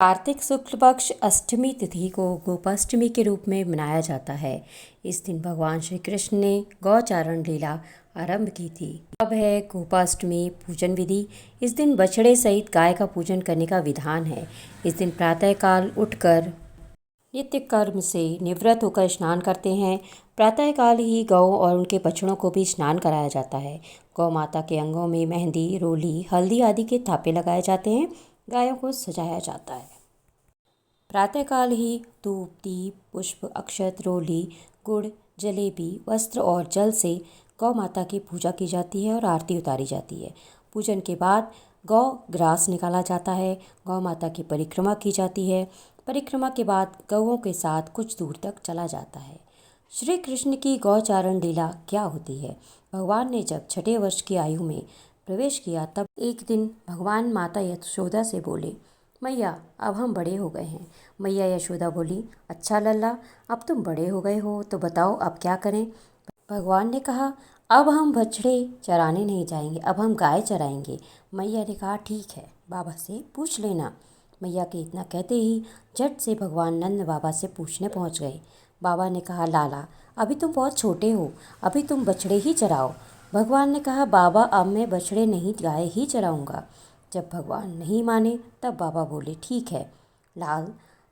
कार्तिक शुक्ल पक्ष अष्टमी तिथि को गोपाष्टमी के रूप में मनाया जाता है। इस दिन भगवान श्री कृष्ण ने गौचारण लीला आरंभ की थी। अब है गोपाष्टमी पूजन विधि। इस दिन बछड़े सहित गाय का पूजन करने का विधान है। इस दिन प्रातःकाल उठकर नित्य कर्म से निवृत्त होकर स्नान करते हैं। प्रातःकाल ही गौ और उनके बछड़ों को भी स्नान कराया जाता है। गौ माता के अंगों में मेहंदी, रोली, हल्दी आदि के थापे लगाए जाते हैं। गायों को सजाया जाता है। प्रातःकाल ही धूप, दीप, पुष्प, अक्षत, रोली, गुड़, जलेबी, वस्त्र और जल से गौ माता की पूजा की जाती है और आरती उतारी जाती है। पूजन के बाद गौ ग्रास निकाला जाता है। गौ माता की परिक्रमा की जाती है। परिक्रमा के बाद गौओं के साथ कुछ दूर तक चला जाता है। श्री कृष्ण की गौचारण लीला क्या होती है? भगवान ने जब छठे वर्ष की आयु में प्रवेश किया तब एक दिन भगवान माता यशोदा से बोले, मैया अब हम बड़े हो गए हैं। मैया यशोदा बोली, अच्छा लल्ला, अब तुम बड़े हो गए हो तो बताओ अब क्या करें? भगवान ने कहा, अब हम बछड़े चराने नहीं जाएंगे, अब हम गाय चराएंगे। मैया ने कहा, ठीक है, बाबा से पूछ लेना। मैया के इतना कहते ही झट से भगवान नंद बाबा से पूछने पहुंच गए। बाबा ने कहा, लाला अभी तुम बहुत छोटे हो, अभी तुम बछड़े ही चराओ। भगवान ने कहा, बाबा अब मैं बछड़े नहीं गाय ही चराऊँगा। जब भगवान नहीं माने तब बाबा बोले, ठीक है लाल,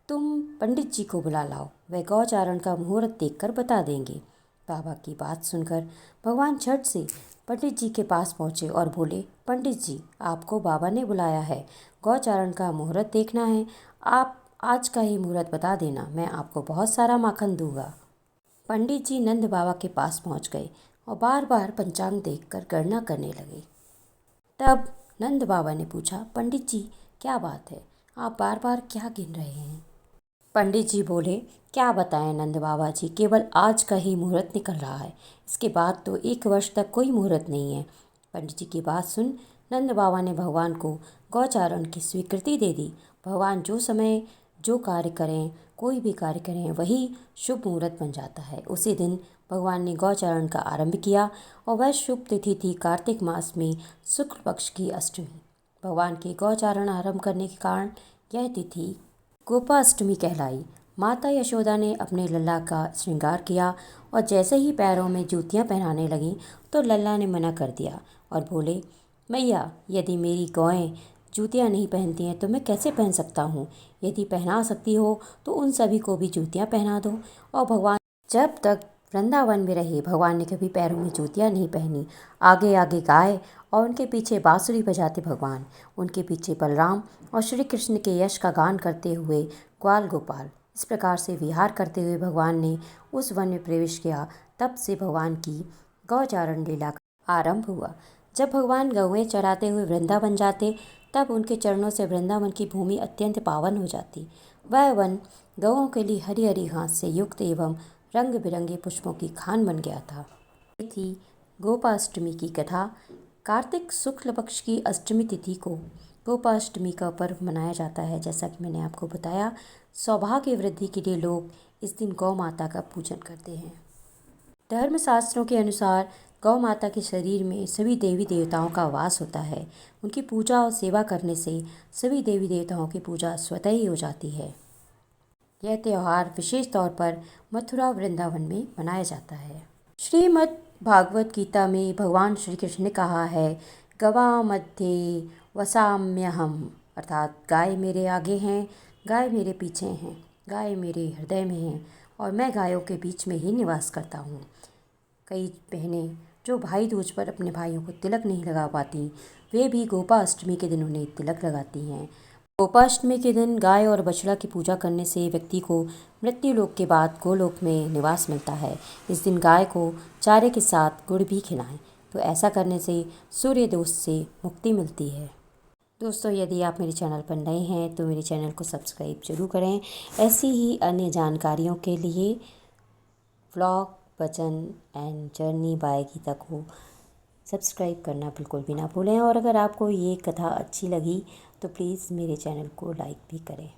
तुम पंडित जी को बुला लाओ, वे गौचारण का मुहूर्त देखकर बता देंगे। बाबा की बात सुनकर भगवान झट से पंडित जी के पास पहुँचे और बोले, पंडित जी आपको बाबा ने बुलाया है, गौचारण का मुहूर्त देखना है, आप आज का ही मुहूर्त बता देना, मैं आपको बहुत सारा माखन दूंगा। पंडित जी नंद बाबा के पास पहुँच गए और बार बार पंचांग देखकर गणना करने लगे। तब नंद बाबा ने पूछा, पंडित जी क्या बात है, आप बार बार क्या गिन रहे हैं? पंडित जी बोले, क्या बताएं नंद बाबा जी, केवल आज का ही मुहूर्त निकल रहा है, इसके बाद तो 1 वर्ष तक कोई मुहूर्त नहीं है। पंडित जी की बात सुन नंद बाबा ने भगवान को गौचारण की स्वीकृति दे दी। भगवान जो समय जो कार्य करें, कोई भी कार्य करें, वही शुभ मुहूर्त बन जाता है। उसी दिन भगवान ने गौचारण का आरंभ किया और वह शुभ तिथि थी कार्तिक मास में शुक्ल पक्ष की अष्टमी। भगवान के गौचारण आरंभ करने के कारण यह तिथि गोपाष्टमी कहलाई। माता यशोदा ने अपने लल्ला का श्रृंगार किया और जैसे ही पैरों में जूतियां पहनाने लगीं तो लल्ला ने मना कर दिया और बोले, मैया यदि मेरी गौएं जूतियां नहीं पहनती हैं तो मैं कैसे पहन सकता हूँ? यदि पहना सकती हो तो उन सभी को भी जूतियां पहना दो। और भगवान जब तक वृंदावन में रहे भगवान ने कभी पैरों में जूतियां नहीं पहनी। आगे आगे गाय और उनके पीछे बांसुरी बजाते भगवान, उनके पीछे बलराम और श्री कृष्ण के यश का गान करते हुए ग्वाल गोपाल, इस प्रकार से विहार करते हुए भगवान ने उस वन में प्रवेश किया। तब से भगवान की गौचारण लीला का आरंभ हुआ। जब भगवान गौएं चराते हुए वृंदावन जाते तब उनके चरणों से वृंदावन की भूमि अत्यंत पावन हो जाती। वह वन गौओं के लिए हरी हरी घास से युक्त एवं रंग बिरंगे पुष्पों की खान बन गया था। ये थी गोपाष्टमी की कथा। कार्तिक शुक्ल पक्ष की अष्टमी तिथि को गोपाष्टमी का पर्व मनाया जाता है। जैसा कि मैंने आपको बताया, सौभाग्य वृद्धि के लिए लोग इस दिन गौ माता का पूजन करते हैं। धर्मशास्त्रों के अनुसार गौ माता के शरीर में सभी देवी देवताओं का वास होता है। उनकी पूजा और सेवा करने से सभी देवी देवताओं की पूजा स्वतः ही हो जाती है। यह त्यौहार विशेष तौर पर मथुरा वृंदावन में मनाया जाता है। श्रीमद् भागवत गीता में भगवान श्री कृष्ण ने कहा है, गवा मध्ये वसाम्यहम, अर्थात गाय मेरे आगे हैं, गाय मेरे पीछे हैं, गाय मेरे हृदय में हैं और मैं गायों के बीच में ही निवास करता हूँ। कई बहनें जो भाई दूज पर अपने भाइयों को तिलक नहीं लगा पाती, वे भी गोपाष्टमी के दिन उन्हें तिलक लगाती हैं। गोपाष्टमी के दिन गाय और बछड़ा की पूजा करने से व्यक्ति को मृत्यु लोक के बाद गोलोक में निवास मिलता है। इस दिन गाय को चारे के साथ गुड़ भी खिलाएं, तो ऐसा करने से सूर्य दोष से मुक्ति मिलती है। दोस्तों, यदि आप मेरे चैनल पर नए हैं तो मेरे चैनल को सब्सक्राइब जरूर करें। ऐसी ही अन्य जानकारियों के लिए vlog, Bhajan and journey by Geeta को सब्सक्राइब करना बिल्कुल भी ना भूलें। और अगर आपको ये कथा अच्छी लगी तो प्लीज़ मेरे चैनल को लाइक भी करें।